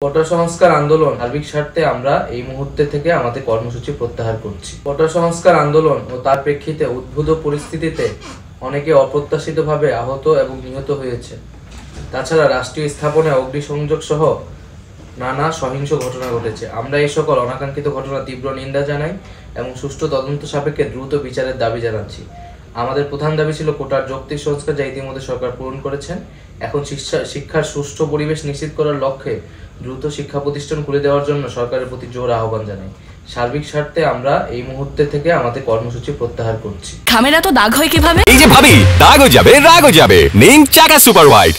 কোটা সংস্কার আন্দোলন সার্বিক স্বার্থে আমরা এই মুহূর্তে থেকে আমাদের কর্মসূচি প্রত্যাহার করছি। কোটা সংস্কার আন্দোলন ও তার প্রেক্ষিতে উদ্ভূত পরিস্থিতিতে অনেকে অপ্রত্যাশিতভাবে আহত এবং নিহত হয়েছে। তাছাড়া রাষ্ট্রীয় স্থাপনায় অগ্নিসংযোগ সহ নানা সহিংস ঘটনা ঘটেছে। আমরা এই সকল অনাকাঙ্ক্ষিত ঘটনা তীব্র নিন্দা জানাই এবং সুষ্ঠু তদন্ত সাপেক্ষে দ্রুত বিচারের দাবি জানাচ্ছি। আমাদের প্রধান দাবি ছিল কোটার যৌক্তিক সংস্কার, যা ইতিমধ্যে সরকার পূরণ করেছেন। এখন শিক্ষার সুষ্ঠু পরিবেশ নিশ্চিত করার লক্ষ্যে দ্রুত শিক্ষা প্রতিষ্ঠান খুলে দেওয়ার জন্য সরকারের প্রতি জোর আহ্বান জানাই। সার্বিক স্বার্থে আমরা এই মুহূর্তে থেকে আমাদের কর্মসূচি প্রত্যাহার করছি। খামেরা তো দাগ হয় কিভাবে? এই যে ভাবি, দাগও যাবে রাগও যাবে। নিন চাকা সুপার হোয়াইট।